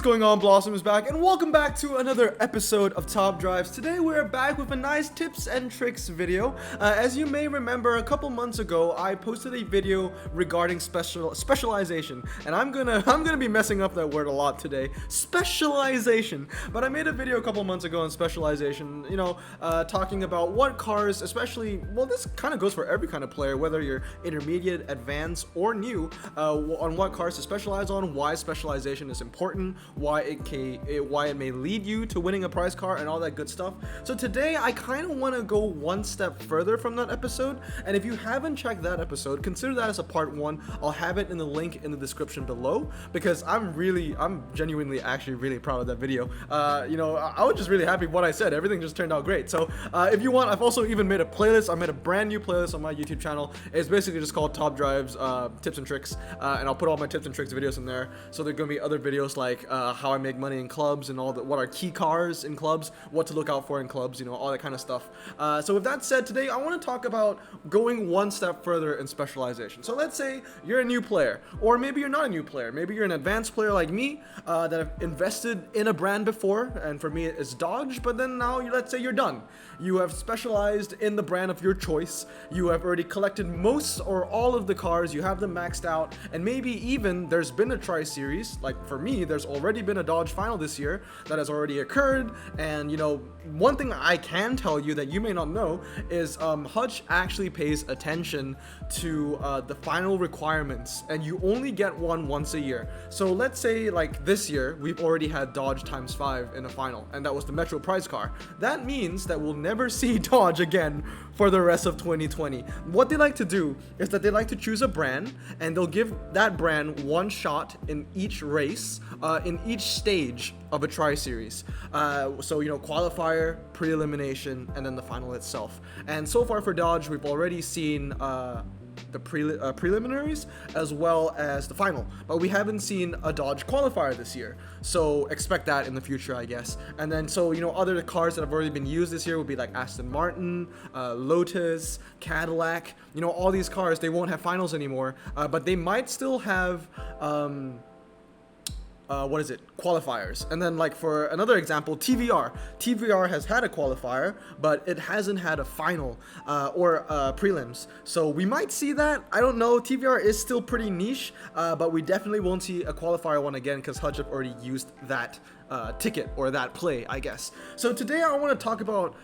What's going on, Blossom is back, and welcome back to another episode of Top Drives. Today we're back with a nice tips and tricks video. As you may remember, a couple months ago I posted a video regarding specialization, and I'm gonna be messing up that word a lot today. Specialization. But I made a video a couple months ago on specialization, talking about what cars, especially, well, this kind of goes for every kind of player, whether you're intermediate, advanced, or new, on what cars to specialize on, why specialization is important, why it may lead you to winning a prize car, and all that good stuff. So today I kind of want to go one step further from that episode, and if you haven't checked that episode, consider that as a part one. I'll have it in the link in the description below, because I'm genuinely actually really proud of that video. I was just really happy with what I said. Everything just turned out great. So if you want, I've also even made a playlist. I made a brand new playlist on my YouTube channel. It's basically just called Top Drives Tips and Tricks, and I'll put all my tips and tricks videos in there. So there are gonna be other videos like how I make money in clubs, and what are key cars in clubs, what to look out for in clubs, all that kind of stuff. So with that said, today I want to talk about going one step further in specialization. So let's say you're a new player, or maybe you're not a new player. Maybe you're an advanced player like me that have invested in a brand before, and for me it's Dodge, but then now let's say you're done. You have specialized in the brand of your choice. You have already collected most or all of the cars. You have them maxed out, and maybe even there's been a tri-series. Like for me, there's already been a Dodge final this year that has already occurred. And one thing I can tell you that you may not know is Hutch actually pays attention to the final requirements, and you only get one once a year. So let's say like this year we've already had Dodge x5 in a final, and that was the Metro prize car. That means that we'll never see Dodge again for the rest of 2020. What they like to do is that they like to choose a brand, and they'll give that brand one shot in each race, in each stage of a tri-series. Qualifier, pre-elimination, and then the final itself. And so far for Dodge, we've already seen the preliminaries as well as the final, but we haven't seen a Dodge qualifier this year, so expect that in the future, I guess. And then other cars that have already been used this year would be like Aston Martin, Lotus, Cadillac. All these cars, they won't have finals anymore, but they might still have qualifiers. And then, like, for another example, TVR has had a qualifier, but it hasn't had a final or prelims, so we might see that. I don't know. TVR is still pretty niche, but we definitely won't see a qualifier one again, because Hutch have already used that ticket or that play, I guess. So today I want to talk about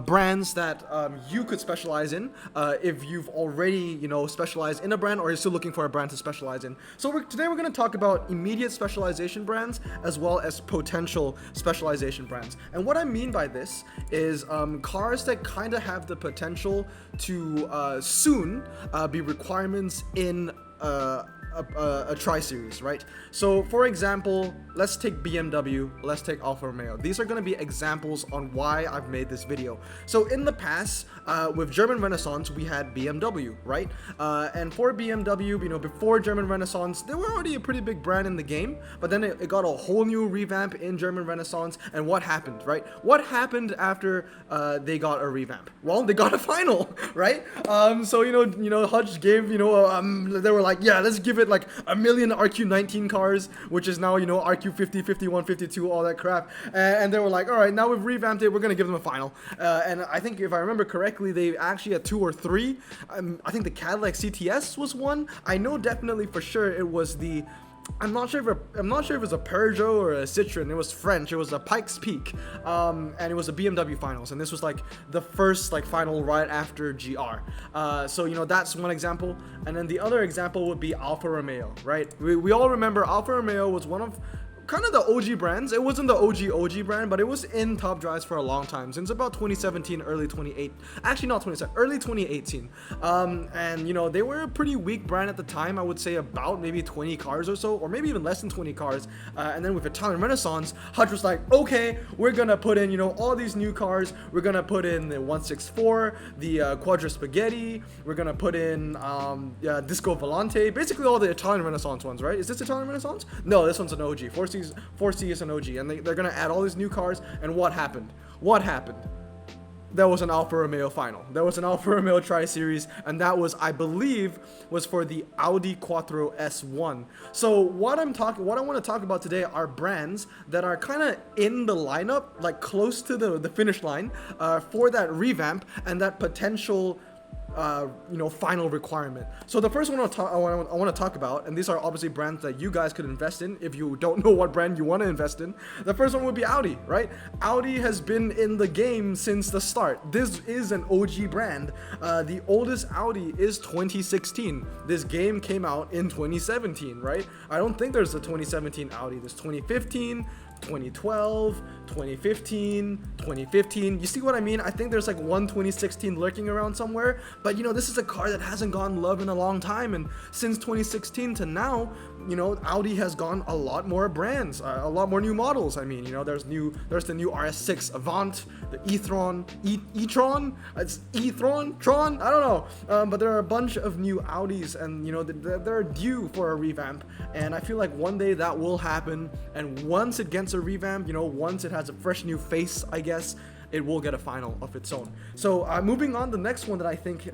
brands that you could specialize in if you've already specialized in a brand, or you're still looking for a brand to specialize in. So today we're going to talk about immediate specialization brands as well as potential specialization brands. And what I mean by this is cars that kind of have the potential to soon be requirements in a tri-series, right? So for example, let's take BMW, let's take Alfa Romeo. These are going to be examples on why I've made this video. So in the past, with German Renaissance, we had BMW, right? And for BMW, before German Renaissance, they were already a pretty big brand in the game, but then it got a whole new revamp in German Renaissance. And what happened, right? What happened after they got a revamp? Well, they got a final, right? Hutch gave, they were like, yeah, let's give it like a million RQ19 cars, which is now, RQ50, 51, 52, all that crap. And they were like, all right, now we've revamped it, we're going to give them a final. And I think if I remember correctly, they actually had 2 or 3. I think the Cadillac CTS was one. I know definitely for sure it was the... I'm not sure if it was a Peugeot or a Citroen. It was French. It was a Pikes Peak, and it was a BMW finals. And this was like the first final right after GR. That's one example. And then the other example would be Alfa Romeo, right? We all remember Alfa Romeo was one of kind of the OG brands. It wasn't the OG brand, but it was in Top Drives for a long time, since about 2017, early 2018. They were a pretty weak brand at the time. I would say about maybe 20 cars or so, or maybe even less than 20 cars. And then with Italian Renaissance, Hutch was like, okay, we're gonna put in all these new cars. We're gonna put in the 164, the Quadra Spaghetti. We're gonna put in Disco Volante, basically all the Italian Renaissance ones, right? Is this Italian Renaissance? No, this one's an OG. 4C is an OG, and they're gonna add all these new cars. And what happened? there was an Alfa Romeo final. There was an Alfa Romeo Tri-Series, and that was, I believe, was for the Audi Quattro S1. So what I want to talk about today are brands that are kind of in the lineup, like close to the finish line, for that revamp and that potential final requirement. So the first one I want to talk about, and these are obviously brands that you guys could invest in if you don't know what brand you want to invest in. The first one would be Audi, right? Audi has been in the game since the start. This is an OG brand. The oldest Audi is 2016. This game came out in 2017, right? I don't think there's a 2017 Audi. There's 2015, 2012, 2015, 2015. You see what I mean? I think there's like one 2016 lurking around somewhere, but this is a car that hasn't gotten love in a long time, and since 2016 to now, Audi has gone a lot more brands, a lot more new models. I mean, there's the new RS6 Avant, the e-tron, it's Tron, I don't know, but there are a bunch of new Audis, and they're due for a revamp, and I feel like one day that will happen, and once it gets a revamp, once it has a fresh new face, I guess, it will get a final of its own. So moving on, the next one that I think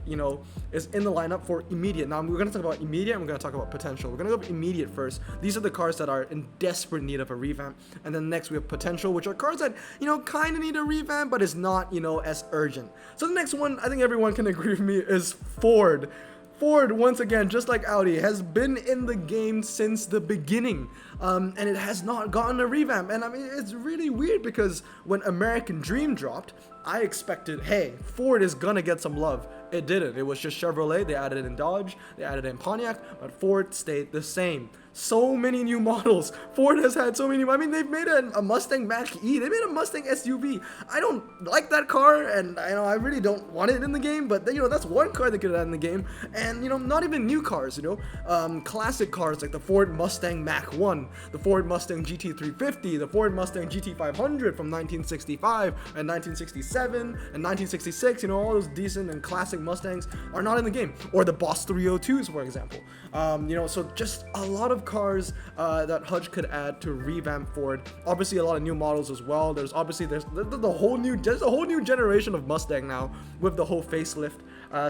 is in the lineup for immediate. Now we're gonna talk about immediate and we're gonna talk about potential. We're gonna go immediate first. These are the cars that are in desperate need of a revamp, and then next we have potential, which are cars that kind of need a revamp, but it's not as urgent. So the next one, I think everyone can agree with me, is Ford. Ford, once again, just like Audi, has been in the game since the beginning, and it has not gotten a revamp. And I mean, it's really weird because when American Dream dropped, I expected, hey, Ford is gonna get some love. It didn't. It was just Chevrolet. They added it in Dodge, they added it in Pontiac, but Ford stayed the same. So many new models. Ford has had so many. I mean, they've made a Mustang Mach-E. They made a Mustang SUV. I don't like that car, and I really don't want it in the game. But that's one car they could add in the game. And not even new cars. Classic cars like the Ford Mustang Mach-1, the Ford Mustang GT350, the Ford Mustang GT500 from 1965 and 1967 and 1966. All those decent and classic Mustangs are not in the game. Or the Boss 302s, for example. So just a lot of cars that Hutch could add to revamp Ford. Obviously a lot of new models as well. There's the whole new generation of Mustang now with the whole facelift.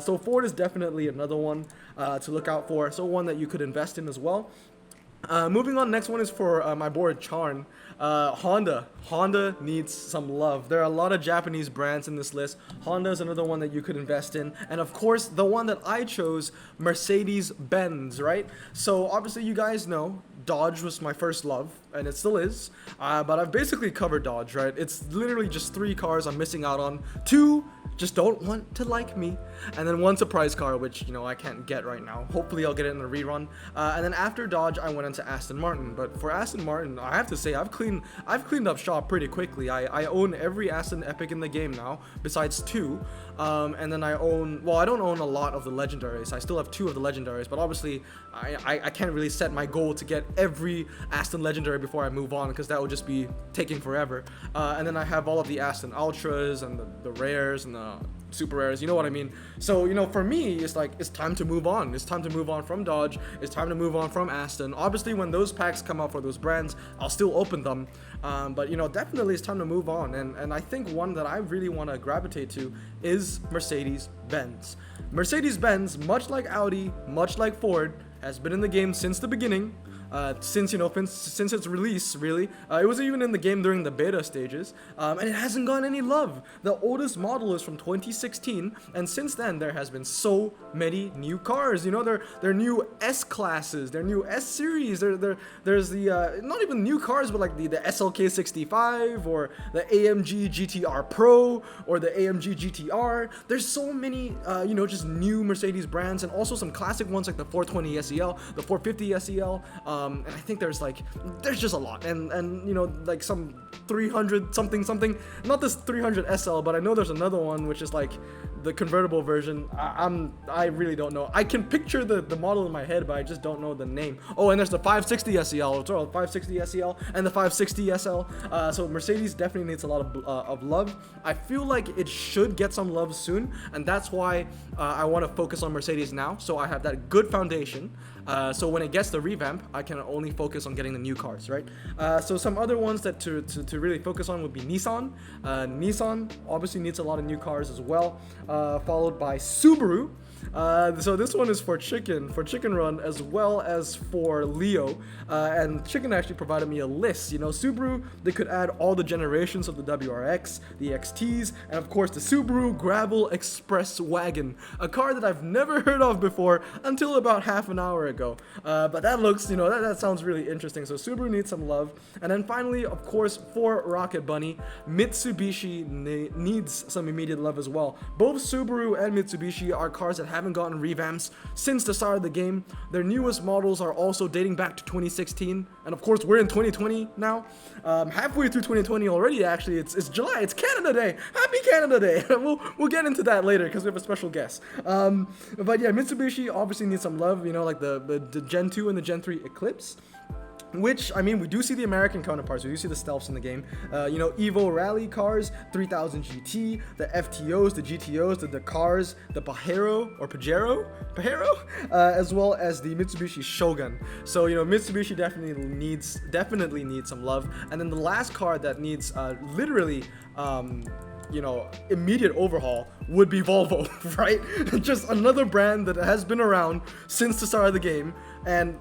So Ford is definitely another one to look out for. So one that you could invest in as well. Moving on, next one is for my boy Charn. Honda. Honda needs some love. There are a lot of Japanese brands in this list. Honda is another one that you could invest in. And of course, the one that I chose, Mercedes-Benz, right? So obviously you guys know Dodge was my first love, and it still is. But I've basically covered Dodge, right? It's literally just 3 cars I'm missing out on. 2 just don't want to like me, and then 1 surprise car, which I can't get right now. Hopefully I'll get it in the rerun. And then after Dodge, I went into Aston Martin. But for Aston Martin, I have to say I've cleaned up shop pretty quickly. I own every Aston Epic in the game now, besides 2. And then I don't own a lot of the legendaries. I still have 2 of the legendaries, but obviously I can't really set my goal to get every Aston legendary before I move on, because that would just be taking forever. And then I have all of the Aston Ultras and the rares and the super rares, you know what I mean? So for me, it's like it's time to move on. It's time to move on from Dodge. It's time to move on from Aston. Obviously when those packs come out for those brands, I'll still open them, but definitely it's time to move on. And I think one that I really want to gravitate to is Mercedes-Benz. Mercedes-Benz, much like Audi, much like Ford, has been in the game since the beginning. Since its release, really. It wasn't even in the game during the beta stages, and it hasn't gotten any love. The oldest model is from 2016, and since then there has been so many new cars. They're new S classes, they're new S series. There's the not even new cars, but like the SLK 65 or the AMG GTR Pro or the AMG GTR. There's so many just new Mercedes brands, and also some classic ones like the 420 SEL, the 450 SEL. And I think there's just a lot, and like some 300 something, not this 300 SL, but I know there's another one which is like the convertible version. I really don't know. I can picture the model in my head, but I just don't know the name. Oh, and there's the 560 SEL, 560 SEL and the 560 SL. So Mercedes definitely needs a lot of love. I feel like it should get some love soon, and that's why I want to focus on Mercedes now, so I have that good foundation. So when it gets the revamp, I can only focus on getting the new cars, right? So some other ones that to really focus on would be Nissan. Nissan obviously needs a lot of new cars as well, followed by Subaru. So this one is for Chicken Run, as well as for Leo, and Chicken actually provided me a list. You know, Subaru, they could add all the generations of the WRX, the XTs, and of course the Subaru Gravel Express Wagon, a car that I've never heard of before until about half an hour ago. But that looks, you know, that sounds really interesting. So Subaru needs some love. And then finally, of course, for Rocket Bunny, Mitsubishi needs some immediate love as well. Both Subaru and Mitsubishi are cars that haven't gotten revamps since the start of the game. Their newest models are also dating back to 2016, and of course we're in 2020 now. Halfway through 2020 already. Actually, it's July. It's Canada Day. Happy Canada Day. we'll get into that later because we have a special guest. But yeah, Mitsubishi obviously needs some love. You know, like the Gen 2 and the Gen 3 Eclipse. Which, I mean, we do see the American counterparts. We do see the stealths in the game. You know, Evo Rally cars, 3000 GT, the FTOs, the GTOs, the Dakars, the Pajero, as well as the Mitsubishi Shogun. So, you know, Mitsubishi definitely needs some love. And then the last car that needs literally you know, immediate overhaul would be Volvo, right? Just another brand that has been around since the start of the game. And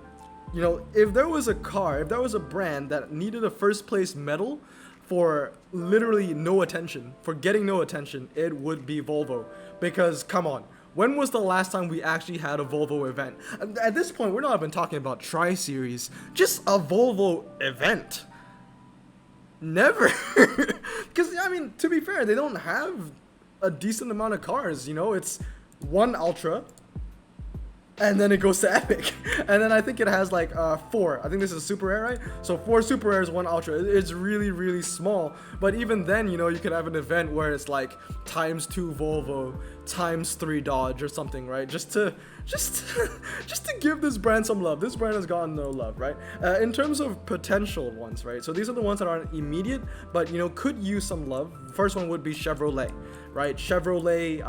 you know, if there was a brand that needed a first place medal for literally no attention, for getting no attention, it would be Volvo. Because, come on, when was the last time we actually had a Volvo event? At this point, we're not even talking about Tri-Series, just a Volvo event. Never. Because, I mean, to be fair, they don't have a decent amount of cars, you know? It's one Ultra, and then it goes to Epic, and then I think it has like 4. I think this is a Super Rare, right? So 4 Super Rares, 1 Ultra. It's really, really small. But even then, you know, you could have an event where it's like ×2 Volvo, ×3 Dodge or something, right? Just to give this brand some love. This brand has gotten no love, right? In terms of potential ones, right? So these are the ones that aren't immediate, but you know, could use some love. First one would be Chevrolet, right? Chevrolet,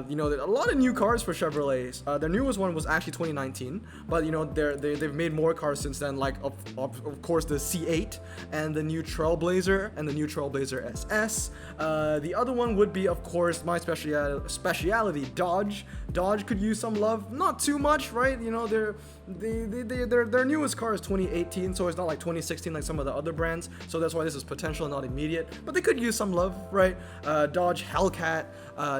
you know, a lot of new cars for Chevrolets. Their newest one was actually 2019, but you know, they've made more cars since then, like of course the C8 and the new Trailblazer and the new Trailblazer SS. The other one would be, of course, my speciality, Dodge. Dodge could use some love, not too much, right? You know, their newest car is 2018, so it's not like 2016 like some of the other brands. So that's why this is potential, not immediate. But they could use some love, right? Dodge Hellcat,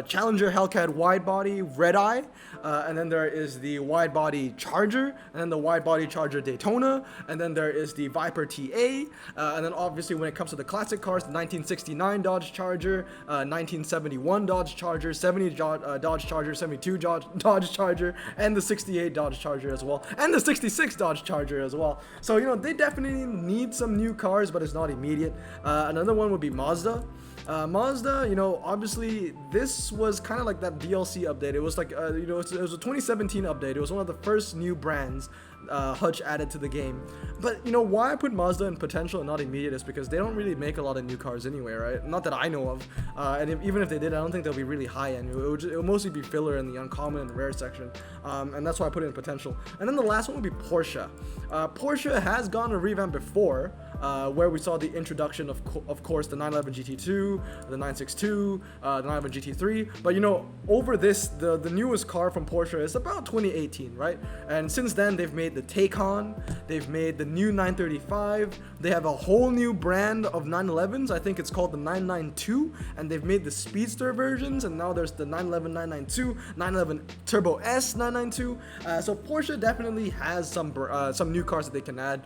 Challenger Hellcat wide body, Red Eye, and then there is the wide body Charger, and then the wide body Charger Daytona, and then there is the Viper TA, and then obviously when it comes to the classic cars, the 1969 Dodge Charger, 1971 Dodge Charger, 70 Dodge Charger, 72 Dodge Charger, and the 68 Dodge Charger as well, and the 66 Dodge Charger as well. So, you know, they definitely need some new cars, but it's not immediate. Another one would be Mazda. Mazda, you know, obviously this was kind of like that DLC update. It was like, you know, it was a 2017 update. It was one of the first new brands Hutch added to the game. But you know why I put Mazda in potential and not immediate is because they don't really make a lot of new cars anyway, right? Not that I know of. And even if they did, I don't think they'll be really high end. It would mostly be filler in the uncommon and rare section. And that's why I put it in potential. And then the last one would be Porsche. Porsche has gone a revamp before, where we saw the introduction of course the 911 GT2, the 962, the 911 GT3. But you know, over this, the newest car from Porsche is about 2018, right? And since then they've made the Taycan, they've made the new 935, they have a whole new brand of 911s. I think it's called the 992, and they've made the Speedster versions, and now there's the 911 992, 911 Turbo S 992. So Porsche definitely has some new cars that they can add.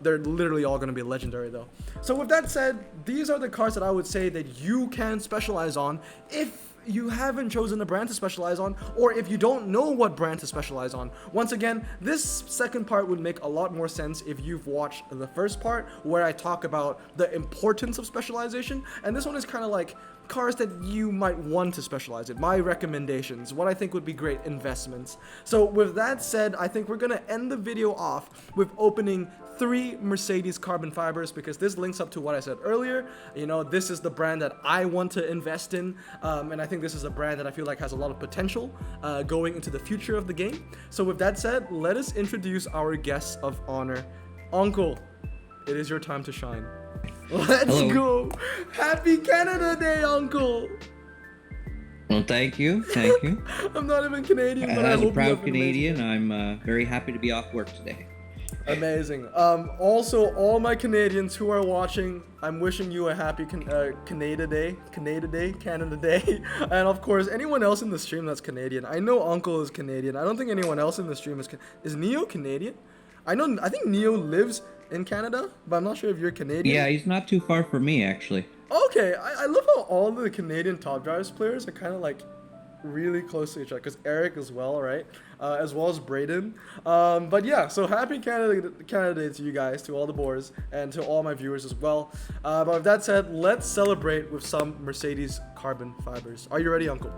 They're literally all going to be legendary though. So with that said, these are the cars that I would say that you can specialize on if you haven't chosen a brand to specialize on, or if you don't know what brand to specialize on. Once again, this second part would make a lot more sense if you've watched the first part where I talk about the importance of specialization, and this one is kind of like cars that you might want to specialize in, my recommendations, what I think would be great investments. So with that said, I think we're gonna end the video off with opening 3 Mercedes carbon fibers, because this links up to what I said earlier. You know, this is the brand that I want to invest in, and I think think this is a brand that I feel like has a lot of potential going into the future of the game. So with that said, let us introduce our guest of honor. Uncle, it is your time to shine. Let's Hello. go. Happy Canada Day, Uncle. Well, thank you. Thank you. I'm not even Canadian, but I As hope a you proud have an amazing Canadian, I'm very happy to be off work today. Amazing. Also, all my Canadians who are watching, I'm wishing you a happy Canada Day, Canada Day. And of course, anyone else in the stream that's Canadian. I know Uncle is Canadian. I don't think anyone else in the stream is Neo Canadian? I think Neo lives in Canada, but I'm not sure if you're Canadian. Yeah, he's not too far from me, actually. Okay, I love how all the Canadian Top Drives players are kind of like really close to each other, because Eric as well, right? As well as Brayden. But yeah, so happy Canada Day to you guys, to all the boars, and to all my viewers as well. But with that said, let's celebrate with some Mercedes carbon fibers. Are you ready, Uncle?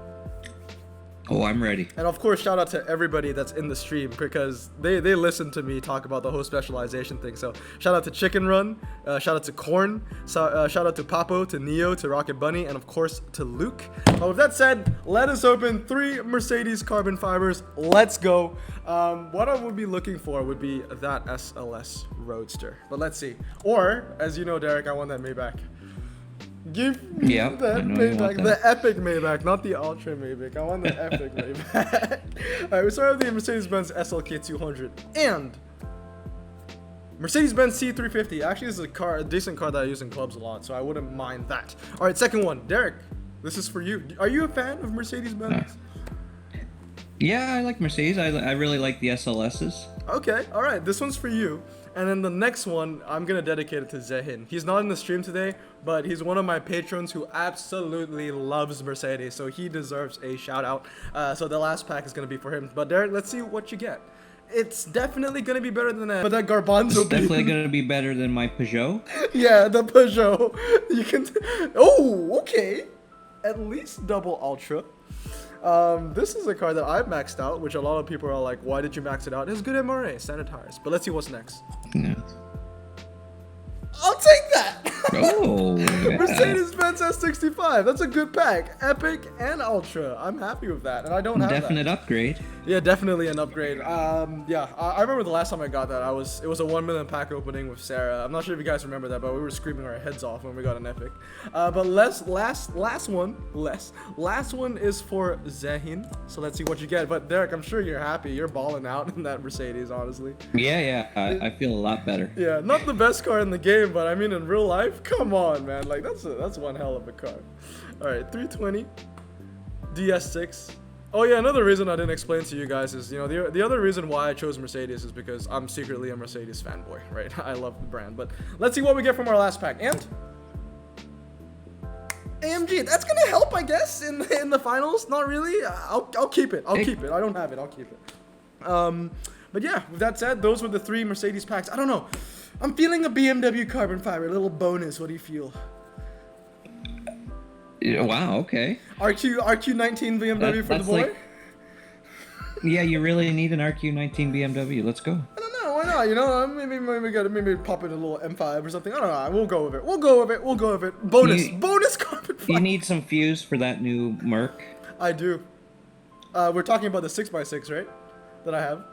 Oh, I'm ready. And of course, shout out to everybody that's in the stream, because they listen to me talk about the whole specialization thing. So shout out to Chicken Run, shout out to Corn, shout out to Papo, to Neo, to Rocket Bunny, and of course to Luke. But with that said, let us open 3 Mercedes carbon fibers. Let's go. What I would be looking for would be that SLS Roadster. But let's see. Or, as you know, Derek, I want that Maybach. Give me that Maybach, the epic Maybach, not the Ultra Maybach. I want the epic Maybach. Alright, we start with the Mercedes-Benz SLK 200 and Mercedes-Benz C350. Actually, this is a decent car that I use in clubs a lot, so I wouldn't mind that. Alright, second one. Derek, this is for you. Are you a fan of Mercedes-Benz? Yeah, I like Mercedes. I really like the SLSs. Okay, alright, this one's for you. And then the next one, I'm going to dedicate it to Zehin. He's not in the stream today, but he's one of my patrons who absolutely loves Mercedes, so he deserves a shout out. So the last pack is going to be for him. But Derek, let's see what you get. It's definitely going to be better than that. But that Garbanzo It's definitely going to be better than my Peugeot. Yeah, the Peugeot. You can... Oh, okay. At least double Ultra. This is a car that I've maxed out, which a lot of people are like, why did you max it out? It's good MRA, standard tires. But let's see what's next. Yeah. I'll take that! Oh, yeah. Mercedes-Benz S65. That's a good pack. Epic and Ultra. I'm happy with that, and I don't have Definite that. upgrade. Yeah, definitely an upgrade. Yeah, I remember the last time I got that. It was a 1 million pack opening with Sarah. I'm not sure if you guys remember that, but we were screaming our heads off when we got an epic. But last one is for Zehin. So let's see what you get. But Derek, I'm sure you're happy. You're balling out in that Mercedes, honestly. Yeah. I feel a lot better. Yeah, not the best car in the game, but I mean in real life, come on, man. Like that's one hell of a car. All right, 320 DS6. Oh yeah, another reason I didn't explain to you guys is, you know, the other reason why I chose Mercedes is because I'm secretly a Mercedes fanboy, right? I love the brand. But let's see what we get from our last pack. And AMG, that's gonna help, I guess, in the finals. Not really. I'll keep it. I'll keep it. I don't have it. I'll keep it. But yeah, with that said, those were the 3 Mercedes packs. I don't know. I'm feeling a BMW carbon fiber, a little bonus. What do you feel? Wow, okay. RQ19 BMW for the boy? Like, yeah, you really need an RQ19 BMW. Let's go. I don't know, why not? You know, maybe pop in a little M5 or something. I don't know. We'll go with it. Bonus carbon fiber. You need some fuse for that new Merc. I do. We're talking about the 6x6, right? That I have.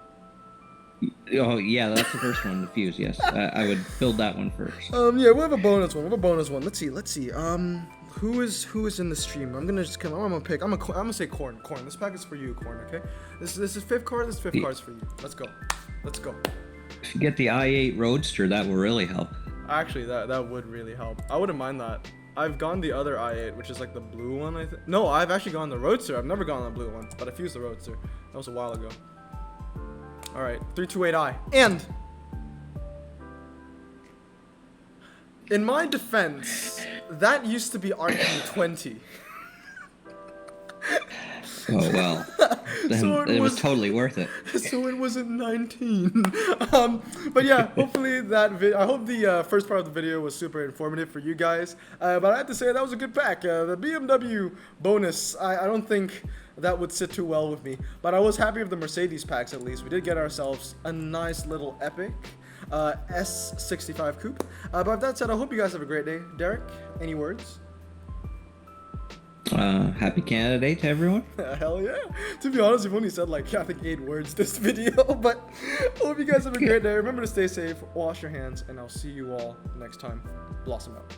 Oh yeah, that's the first one, the fuse. Yes, I would build that one first. Yeah, we have a bonus one. Let's see. Who is in the stream? I'm gonna pick. I'm gonna say Corn. This pack is for you, Corn. Okay. This is 5th card. This 5th card is for you. Let's go. If you get the i8 Roadster, that will really help. Actually, that would really help. I wouldn't mind that. I've gone the other i8, which is like the blue one, I think. No, I've actually gone the Roadster. I've never gone the blue one, but I fused the Roadster. That was a while ago. All right, 328i. And in my defense, that used to be RQ20. Oh well, then So it was totally worth it. So it wasn't 19. But yeah, hopefully I hope the first part of the video was super informative for you guys. But I have to say that was a good pack. The BMW bonus, I don't think that would sit too well with me. But I was happy with the Mercedes packs at least. We did get ourselves a nice little epic S65 coupe. But with that said, I hope you guys have a great day. Derek, any words? Happy Canada Day to everyone. Hell yeah. To be honest, we've only said like, I think 8 words this video, but hope you guys have a great day. Remember to stay safe, wash your hands, and I'll see you all next time. Blossom out.